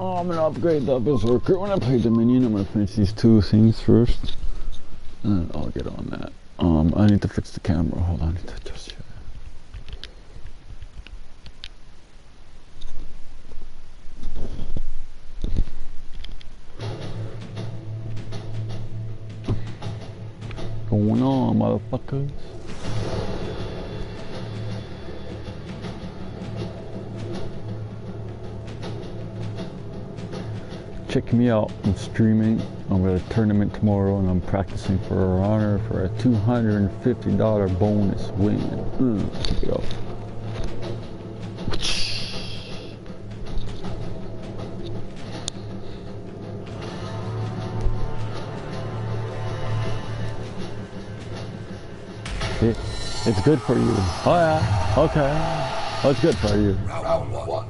Oh, I'm gonna upgrade the Berserker when I play Dominion. I'm gonna finish these two things first, and I'll get on that. I need to fix the camera. Hold on, I need to adjust it. Going on, motherfuckers? Check me out. I'm streaming. I'm at a tournament tomorrow, and I'm practicing for a honor for a $250 bonus win. Check it out. It's good for you. Oh yeah. Okay. Oh, it's good for you. Round one.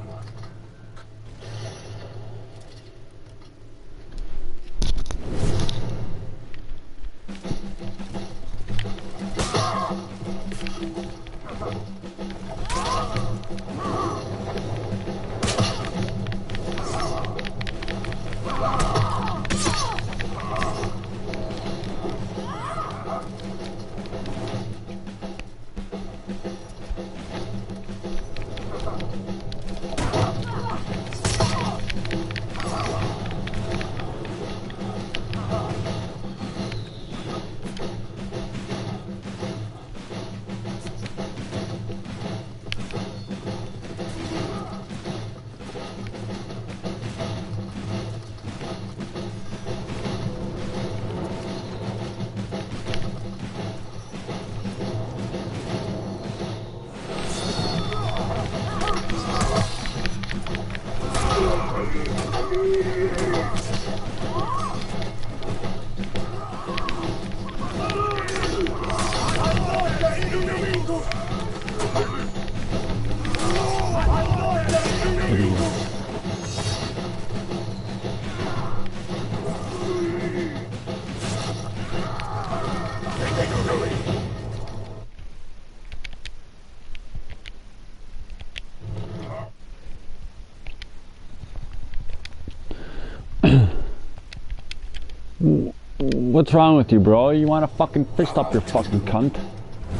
What's wrong with you, bro? You wanna fucking fist up your fucking cunt?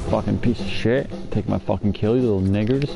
Fucking piece of shit. Take my fucking kill, you little niggers.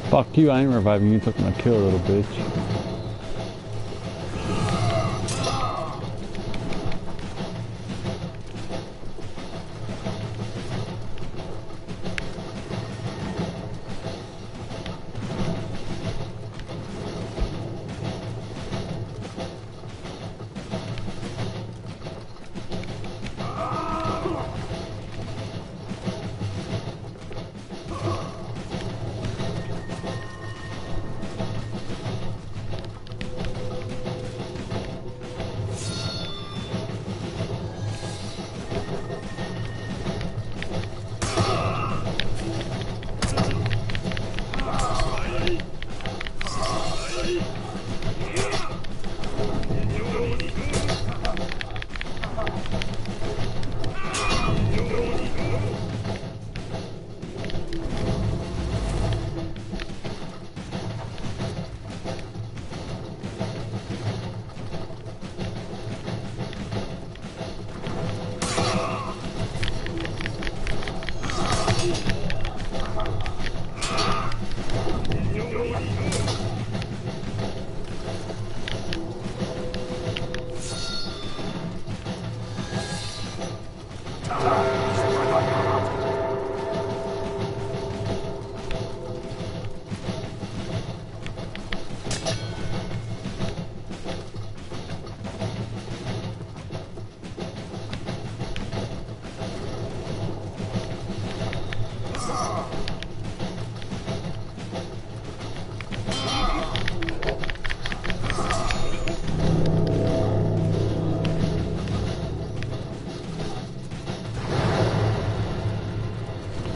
Fuck you, I ain't reviving you, took my kill, little bitch.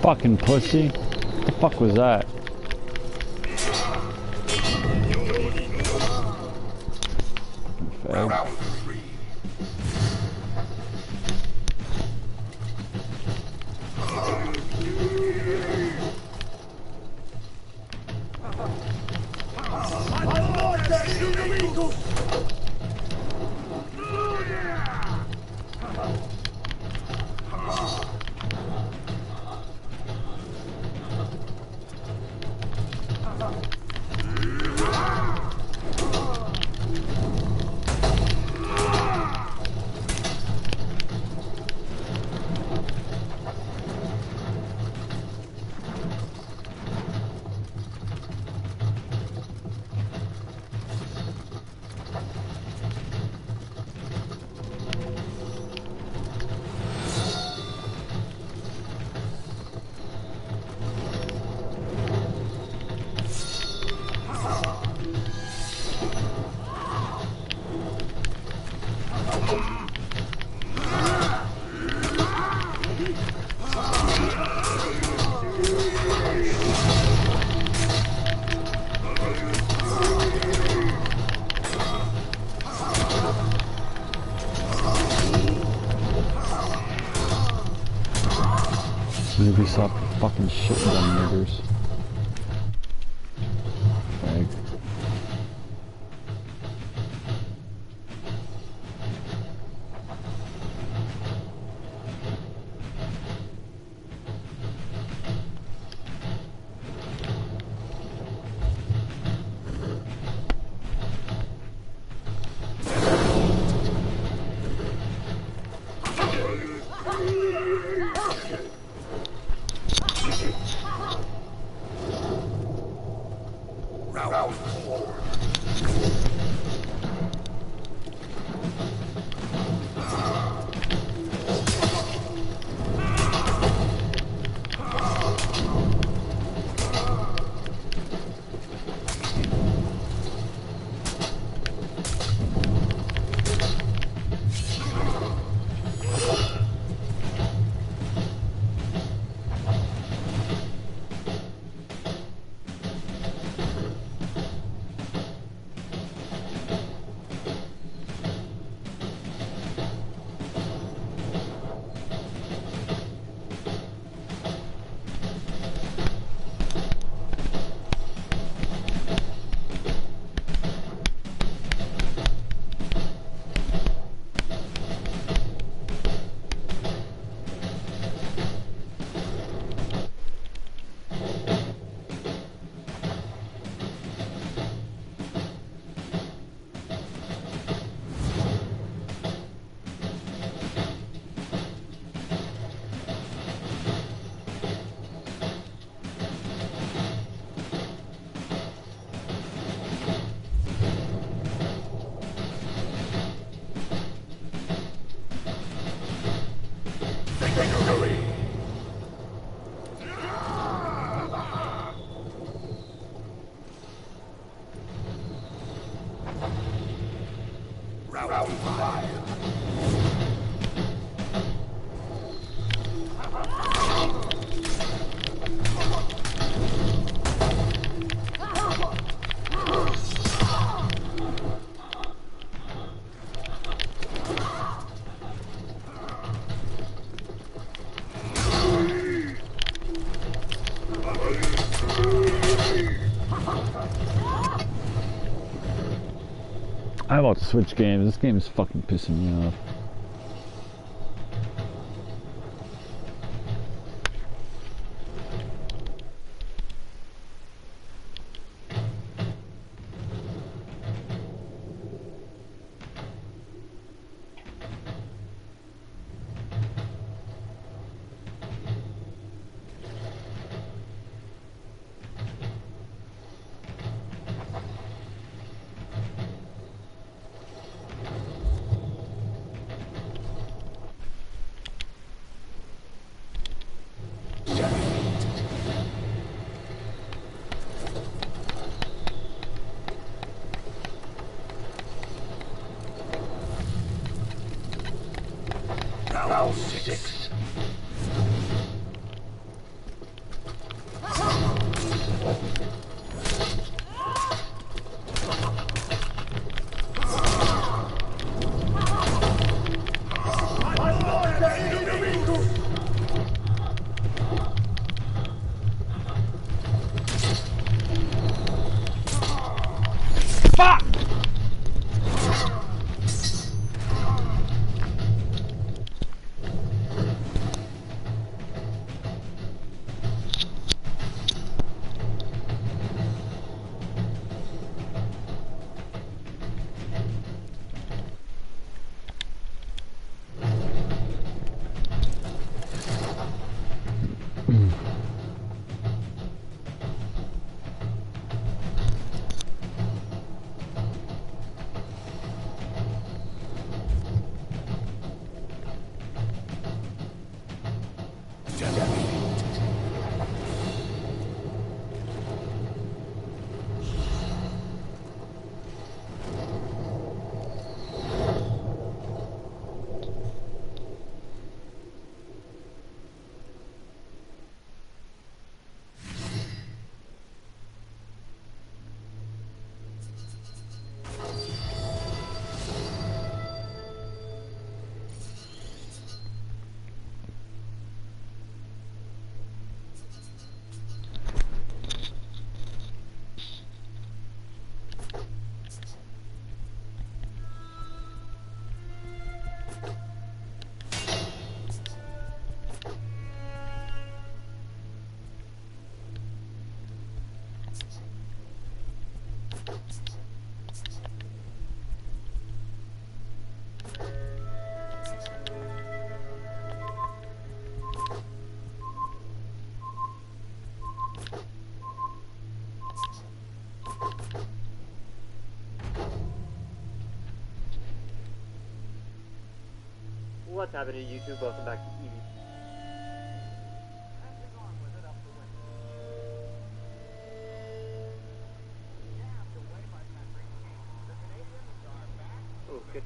Fucking pussy. What the fuck was that? Fucking fag. Maybe stop fucking shitting on niggers. Fag. I'm about to switch games. This game is fucking pissing me off. What's happening to YouTube? Welcome back to Evie. Oh, good.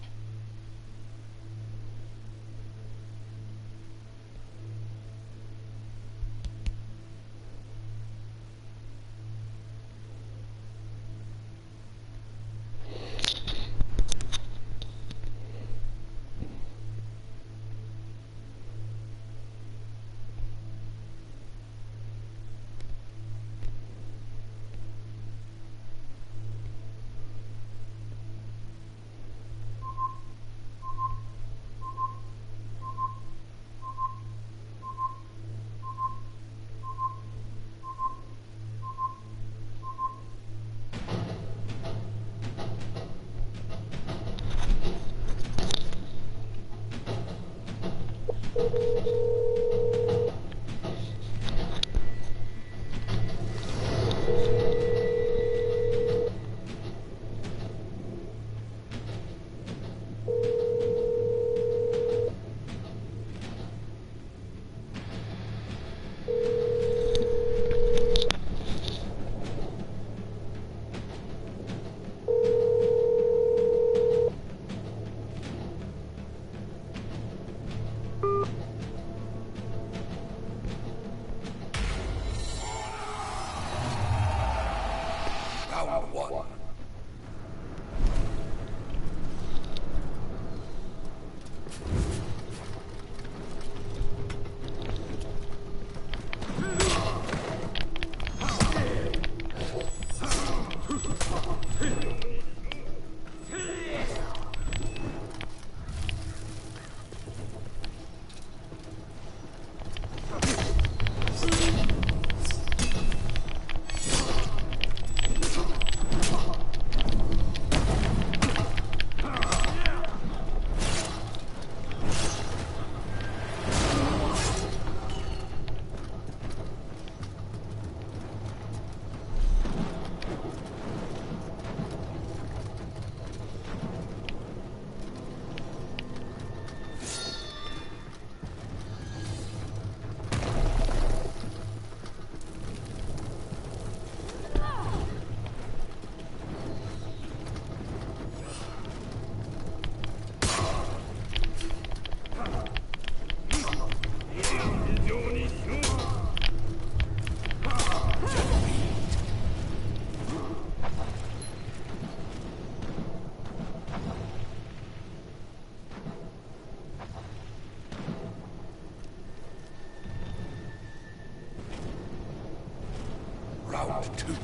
Round 2.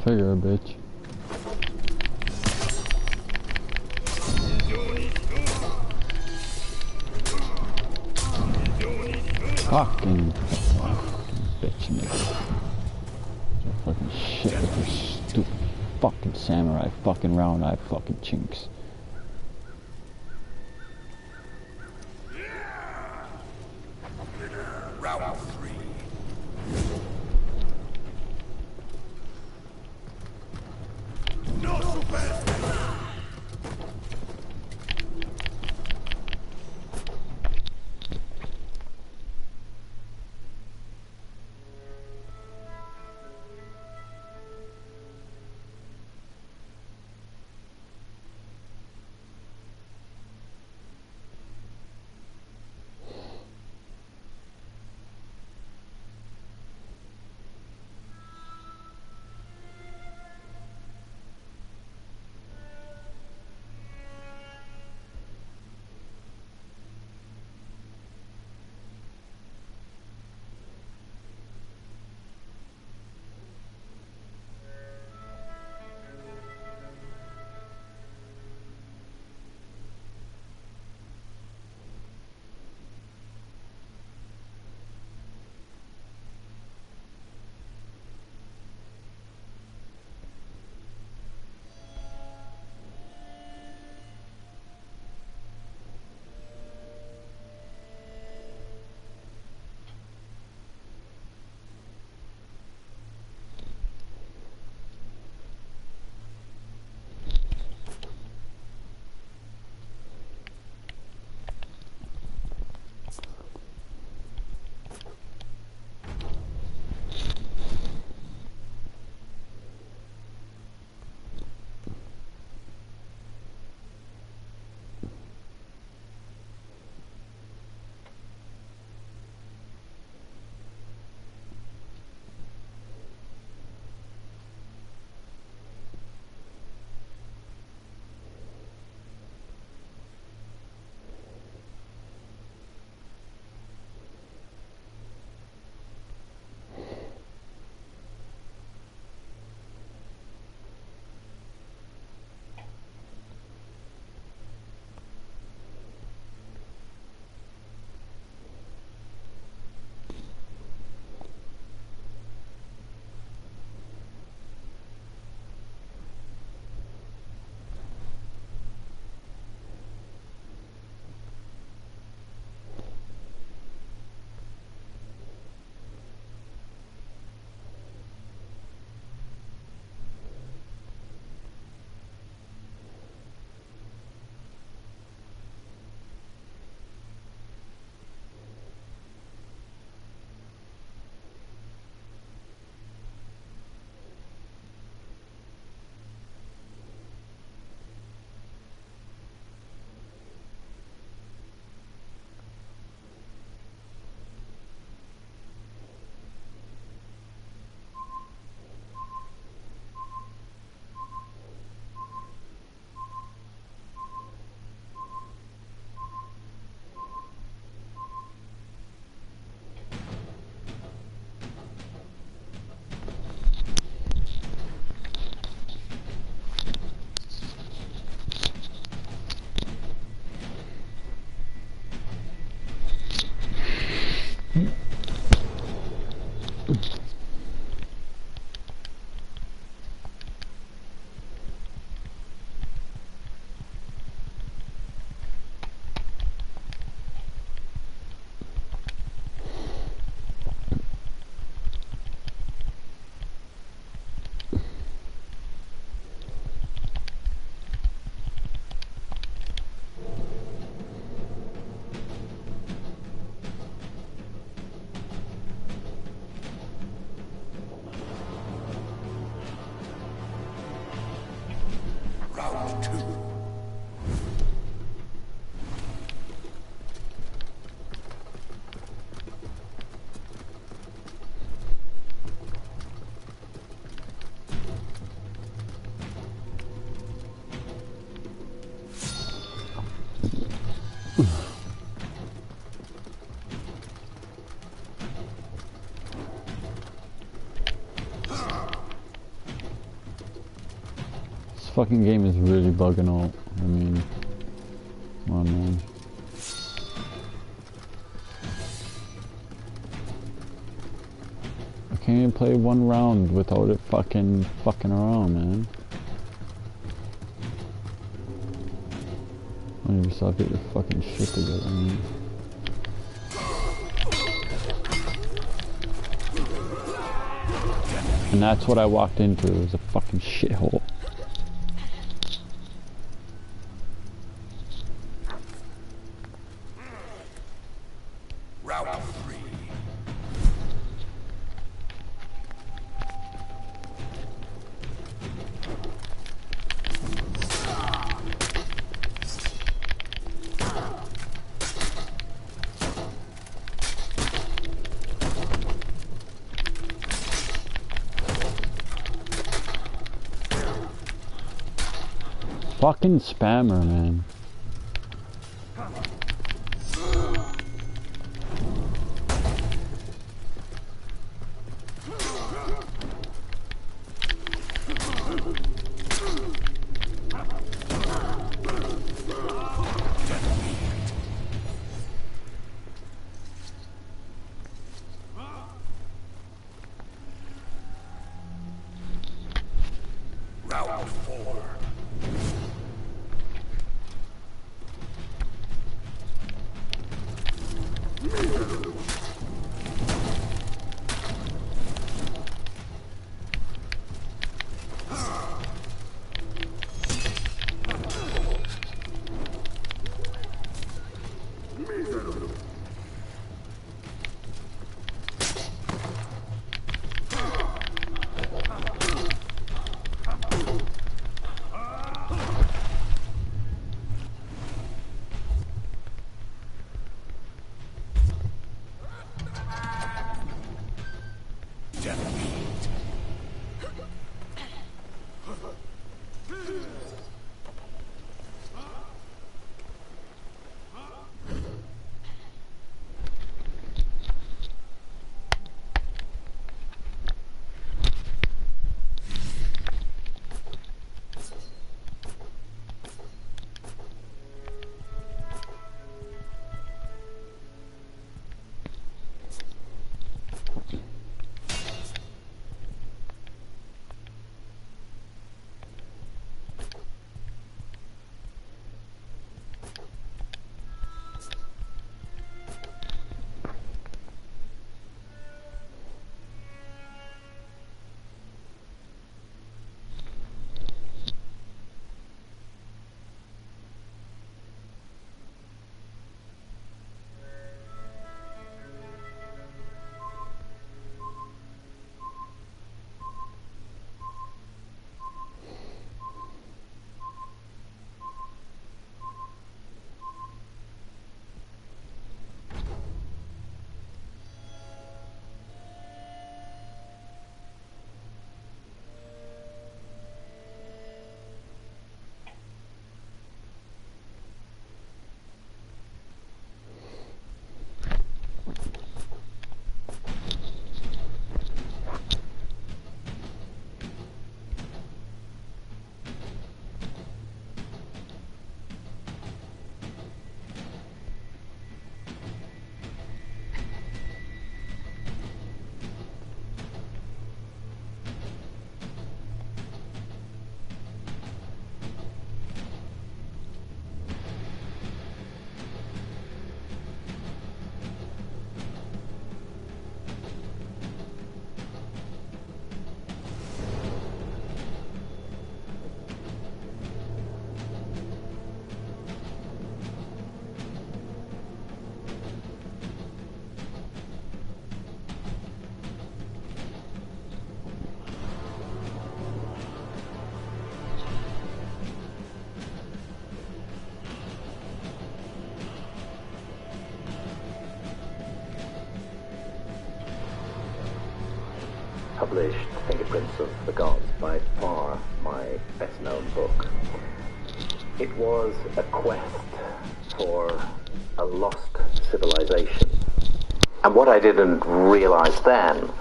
figure, bitch. Fucking bitch, nigga. Fucking shit with your stupid fucking samurai, fucking round-eyed fucking chinks. Round 3. No super. fucking game is really bugging out. I mean, come on, man. I can't even play one round without it fucking around, man. I need to stop getting your fucking shit together, man. And that's what I walked into, it was a fucking shithole. Route 3. Fucking spammer, man. Route 4. Published Fingerprints of the Gods, by far my best-known book. It was a quest for a lost civilization. And what I didn't realize then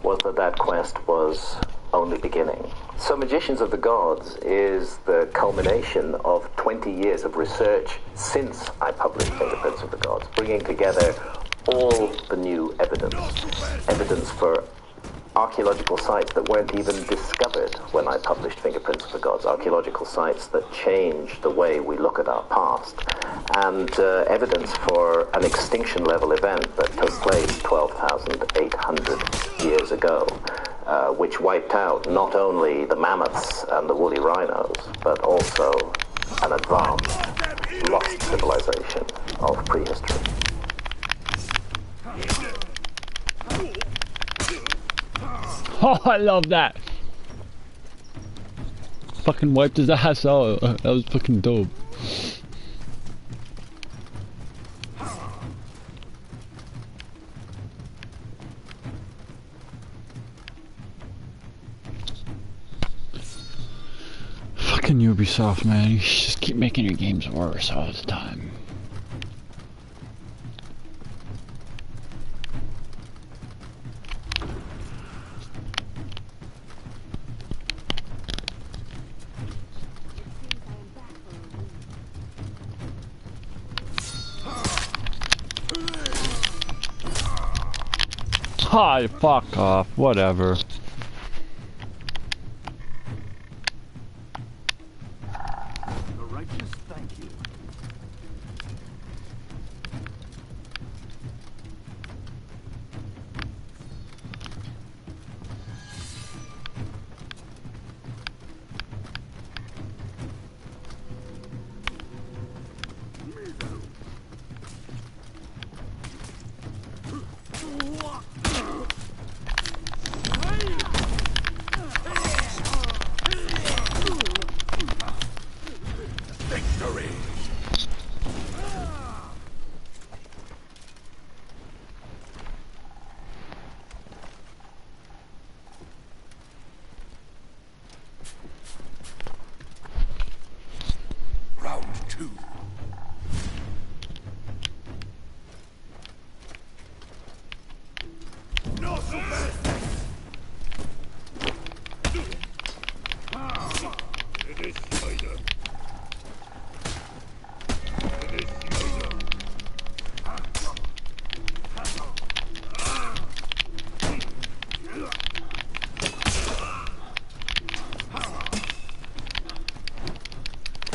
was that that quest was only beginning. So Magicians of the Gods is the culmination of 20 years of research since I published Fingerprints of the Gods, bringing together all the new evidence. Evidence for archaeological sites that weren't even discovered when I published Fingerprints of the Gods, archaeological sites that change the way we look at our past, and evidence for an extinction level event that took place 12,800 years ago, which wiped out not only the mammoths and the woolly rhinos, but also an advanced, lost civilization of prehistory. Oh, I love that. Fucking wiped his ass out. That was fucking dope. Fucking Ubisoft, man. You just keep making your games worse all the time. Hi, fuck off, whatever. The righteous thank you.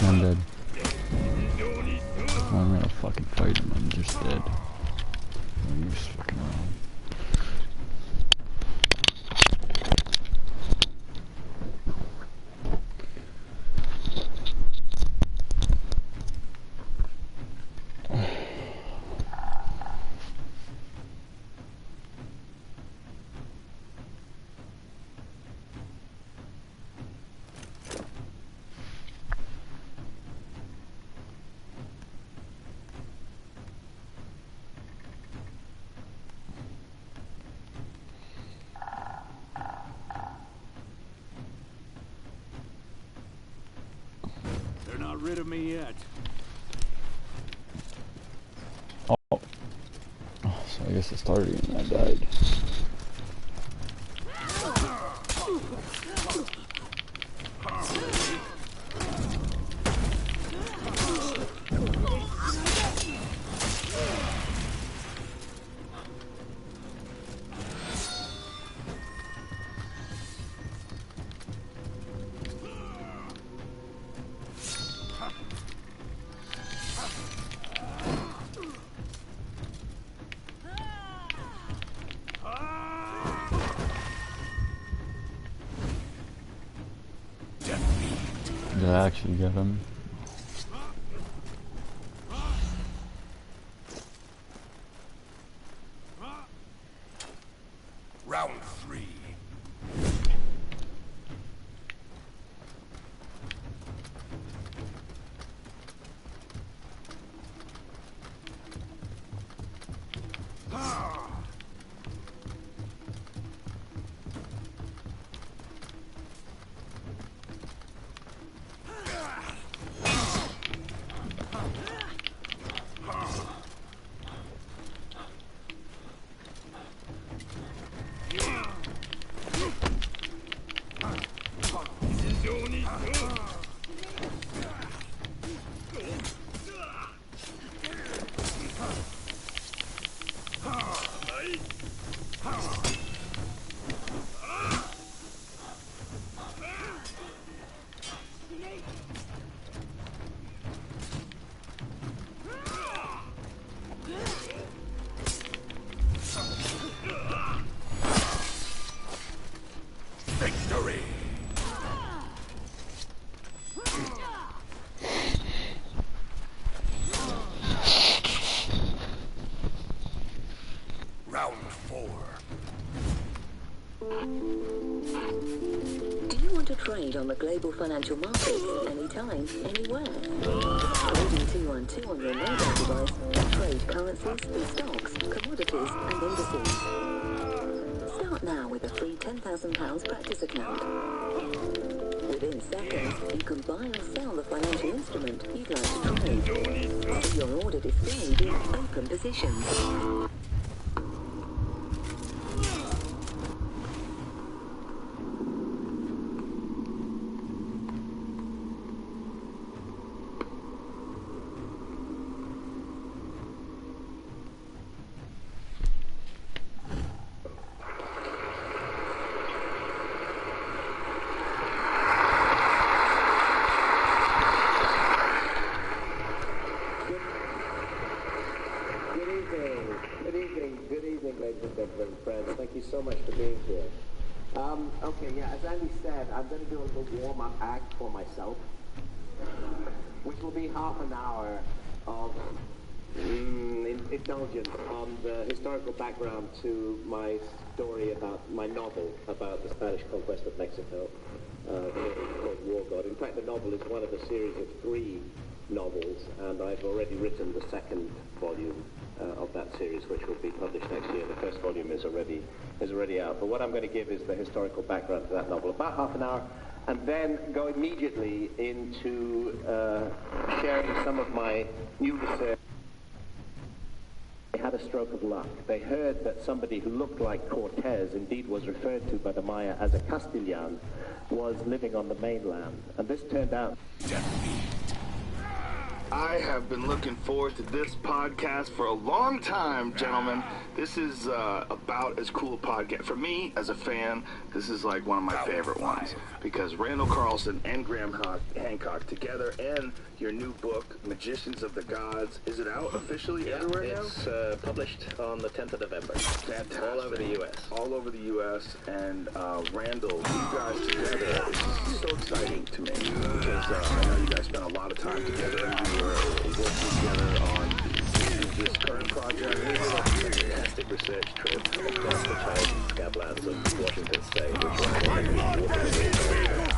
I'm dead. Oh, I'm gonna fucking fight him. I'm just dead. I'm just fucking around. They're not rid of me yet. Oh, so I guess it started and I died. Did I actually get him? Round 3. trade on the global financial markets anytime, anywhere. Coding 212 on your mobile device to trade currencies, stocks, commodities, and indices. Start now with a free £10,000 practice account. Within seconds, you can buy or sell the financial instrument you'd like to trade. See your order displayed in open positions. Thank you so much for being here. Okay, yeah, as Andy said, I'm going to do a little warm-up act for myself, which will be half an hour of indulgence on the historical background to my story about my novel about the Spanish conquest of Mexico, called War God. In fact, the novel is one of a series of 3 novels, and I've already written the second volume of that series, which will be published next year. The first volume is already out. But what I'm going to give is the historical background to that novel, about half an hour, and then go immediately into sharing some of my new research. They had a stroke of luck. They heard that somebody who looked like Cortez, indeed was referred to by the Maya as a Castilian, was living on the mainland. And this turned out... I have been looking forward to this podcast for a long time, gentlemen. This is about as cool a podcast. For me, as a fan, this is like one of my favorite ones. Because Randall Carlson and Graham Hancock together, and your new book, Magicians of the Gods, is it out officially everywhere now? It's published on the 10th of November. Fantastic. All over the U.S. All over the U.S. And Randall, you guys together is so exciting to me. Because I know you guys spent a lot of time together, and you were working together on this current project. It was a fantastic research trip across the challenging scablands of Washington State, which ran over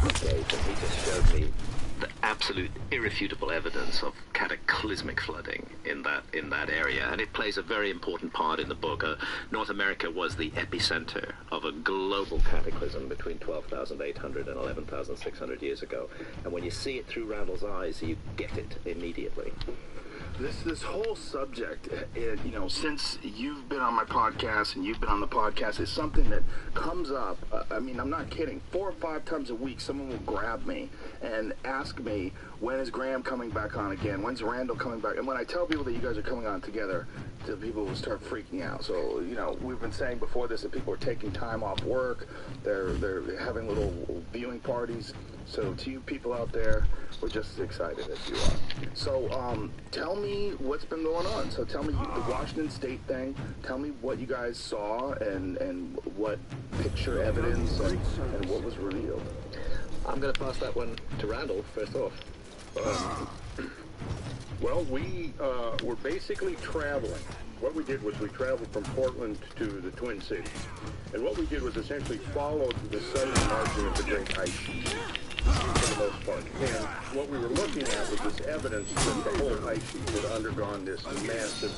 decades, and he just showed me the absolute irrefutable evidence of cataclysmic flooding in that area, and it plays a very important part in the book. North America was the epicenter of a global cataclysm between 12,800 and 11,600 years ago, and when you see it through Randall's eyes, you get it immediately. This whole subject, since you've been on my podcast and you've been on the podcast, is something that comes up. I mean, I'm not kidding. 4 or 5 times a week, someone will grab me and ask me, when is Graham coming back on again? When's Randall coming back? And when I tell people that you guys are coming on together, the people will start freaking out. So, we've been saying before this that people are taking time off work. They're having little viewing parties. So to you people out there, we're just as excited as you are. So tell me what's been going on. So tell me the Washington State thing. Tell me what you guys saw and what picture evidence and what was revealed. I'm going to pass that one to Randall first off. Well, we were basically traveling. What we did was we traveled from Portland to the Twin Cities. And what we did was essentially followed the southern margin of the Great Ice Sheet, for the most part. And what we were looking at was this evidence that the whole ice sheet had undergone this massive,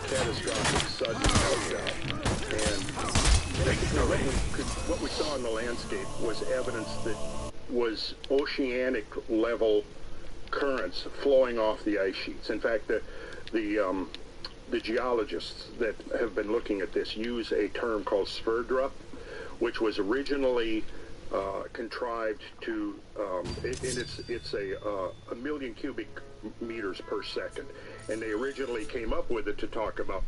catastrophic, sudden meltdown. And basically what we saw in the landscape was evidence that was oceanic level currents flowing off the ice sheets. In fact, the geologists that have been looking at this use a term called sverdrup, which was originally contrived to, it's a million cubic meters per second, and they originally came up with it to talk about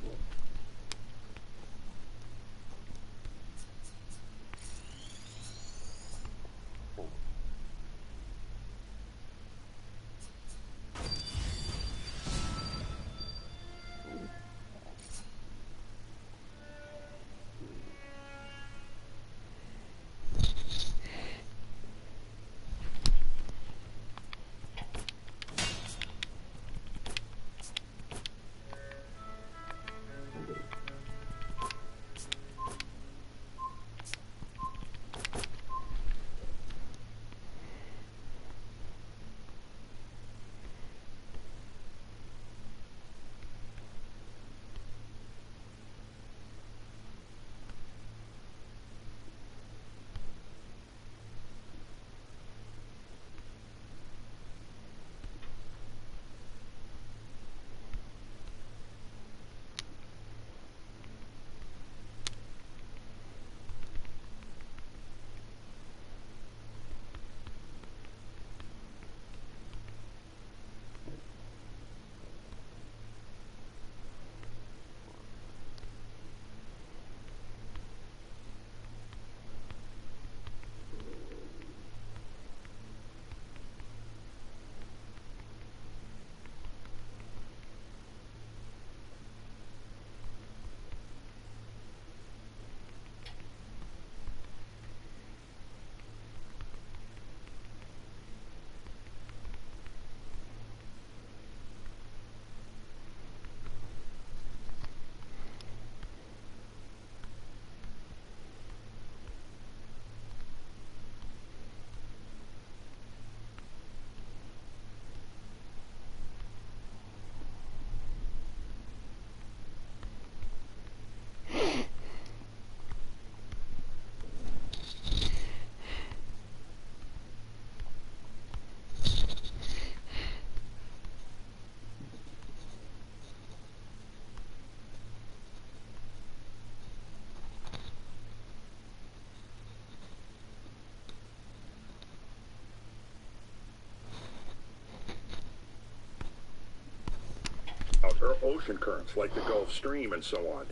ocean currents like the Gulf Stream and so on.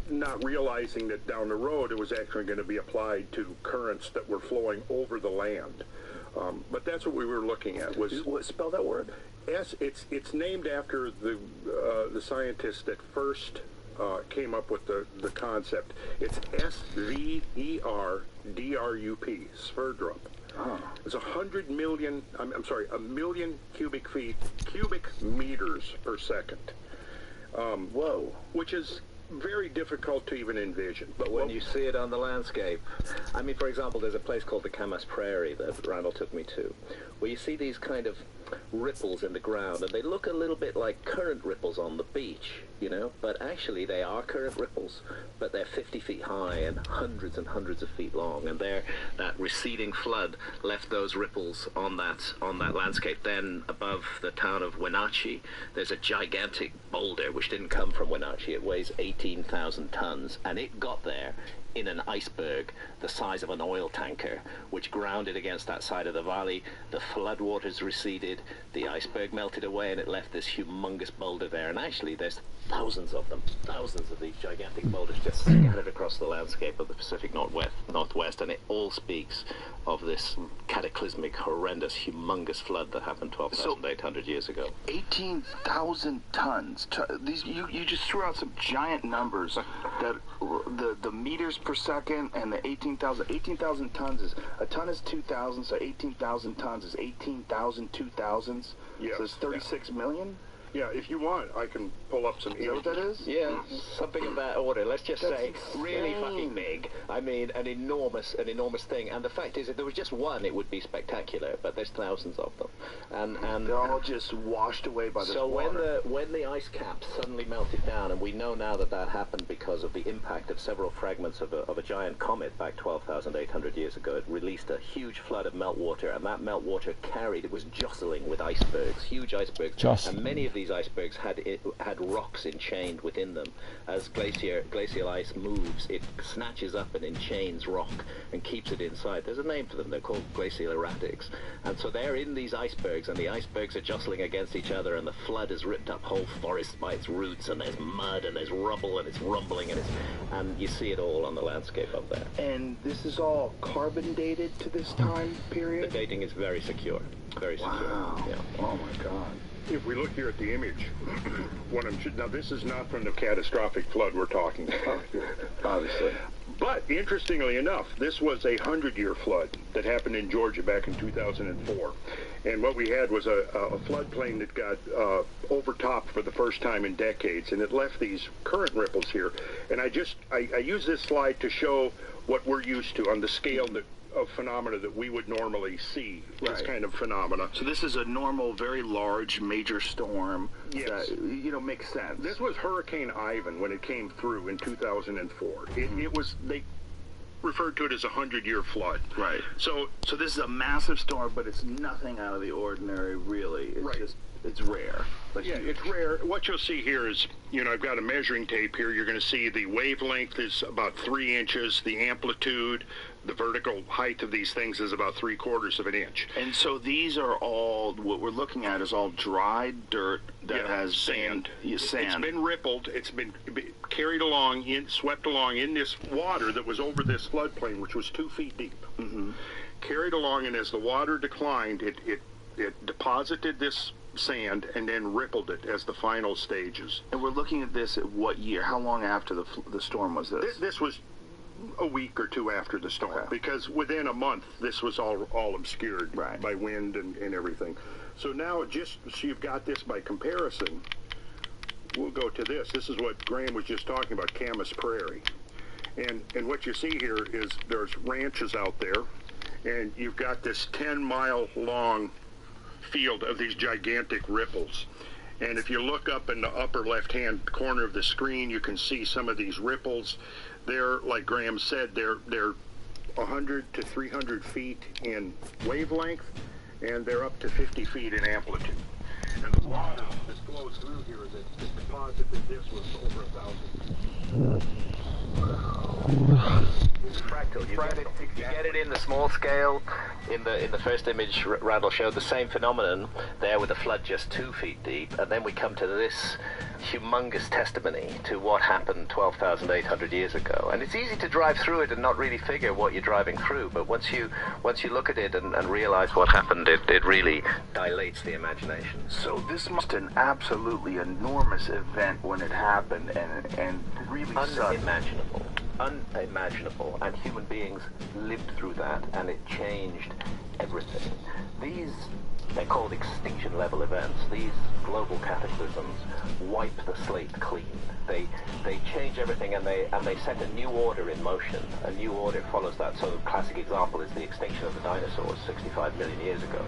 Not realizing that down the road it was actually going to be applied to currents that were flowing over the land. But that's what we were looking at. Spell that word. It's named after the scientist that first came up with the concept. It's Sverdrup, Sverdrup. It's 100 million. A million cubic meters per second. Whoa! Which is very difficult to even envision. But when you see it on the landscape, I mean, for example, there's a place called the Camas Prairie that Randall took me to, where you see these kind of ripples in the ground, and they look a little bit like current ripples on the beach, you know, but actually they are current ripples, but they're 50 feet high and hundreds of feet long, and that receding flood left those ripples on that landscape. Then above the town of Wenatchee, there's a gigantic boulder which didn't come from Wenatchee. It weighs 18,000 tons, and it got there in an iceberg the size of an oil tanker, which grounded against that side of the valley. The floodwaters receded, the iceberg melted away, and it left this humongous boulder there. And actually there's thousands of them, thousands of these gigantic boulders just scattered across the landscape of the Pacific Northwest, and it all speaks of this cataclysmic, horrendous, humongous flood that happened 12,800 years ago. 18,000 tons. These you just threw out some giant numbers. That the meters per second and the 18,000 tons is a ton is 2,000, so 18,000 tons is 18,000 2,000s. Yeah. So it's 36 million. Yeah, if you want, I can pull up some Is that what that is? Yeah, something of that order. Let's just say really insane. fucking big. I mean, an enormous thing. And the fact is, if there was just one, it would be spectacular. But there's thousands of them, and They're all just washed away by this water. So when the ice cap suddenly melted down, and we know now that happened because of the impact of several fragments of a giant comet back 12,800 years ago, it released a huge flood of meltwater, and that meltwater it was jostling with icebergs, huge icebergs, and many of these icebergs had rocks enchained within them. As glacial ice moves, it snatches up and enchains rock and keeps it inside. There's a name for them. They're called glacial erratics. And so they're in these icebergs, and the icebergs are jostling against each other, and the flood has ripped up whole forests by its roots, and there's mud, and there's rubble, and it's rumbling, and you see it all on the landscape up there. And this is all carbon dated to this time period? The dating is very secure. Very secure. Wow. Yeah. Oh my God. If we look here at the image, now this is not from the catastrophic flood we're talking about, Obviously. but interestingly enough, this was a 100-year flood that happened in Georgia back in 2004, and what we had was a floodplain that got overtopped for the first time in decades, and it left these current ripples here. And I use this slide to show what we're used to on the scale of phenomena that we would normally see. This kind of phenomena. So this is a normal, very large, major storm. Yes. That, makes sense. This was Hurricane Ivan when it came through in 2004. They referred to it as a 100-year flood. Right. So this is a massive storm, but it's nothing out of the ordinary, really. It's it's rare. It's rare. What you'll see here is, I've got a measuring tape here. You're going to see the wavelength is about 3 inches. The amplitude, the vertical height of these things is about 3/4 of an inch. And so these are all, what we're looking at is all dried dirt that has sand. Sand. It's been rippled. It's been carried along, swept along in this water that was over this floodplain, which was 2 feet deep. Mm-hmm. Carried along, and as the water declined, it deposited this sand and then rippled it as the final stages. And we're looking at this at what year? How long after the storm was this? This was a week or two after the storm, because within a month this was all obscured by wind and everything. So now, just so you've got this by comparison, we'll go to this. This is what Graham was just talking about, Camas Prairie. And what you see here is there's ranches out there, and you've got this 10-mile long field of these gigantic ripples. And if you look up in the upper left-hand corner of the screen, you can see some of these ripples. They're, like Graham said, they're 100 to 300 feet in wavelength, and they're up to 50 feet in amplitude. And the water that flows through here is deposited this was over 1,000. Fractal. You get it in the small scale. In the first image, Randall showed the same phenomenon there with the flood just 2 feet deep, and then we come to this humongous testimony to what happened 12,800 years ago. And it's easy to drive through it and not really figure what you're driving through, but once you look at it and realize what happened, it really dilates the imagination. So this must have been an absolutely enormous event when it happened, and really sudden. Unimaginable, and human beings lived through that, and it changed everything. They're called extinction level events. These global cataclysms wipe the slate clean. They change everything, and they set a new order in motion. A new order follows that. So the classic example is the extinction of the dinosaurs 65 million years ago.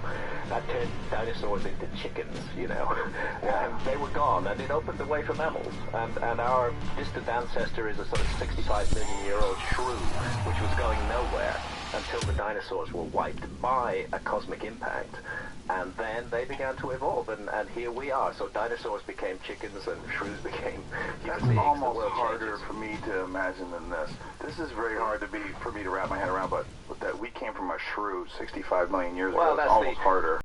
That turned dinosaurs into chickens, and they were gone, and it opened the way for mammals. And our distant ancestor is a sort of 65 million year old shrew, which was going nowhere until the dinosaurs were wiped by a cosmic impact. And then they began to evolve, and here we are. So dinosaurs became chickens, and shrews became human beings. That's almost harder for me to imagine than this. This is very hard for me to wrap my head around, but that we came from a shrew 65 million years ago, it's almost harder.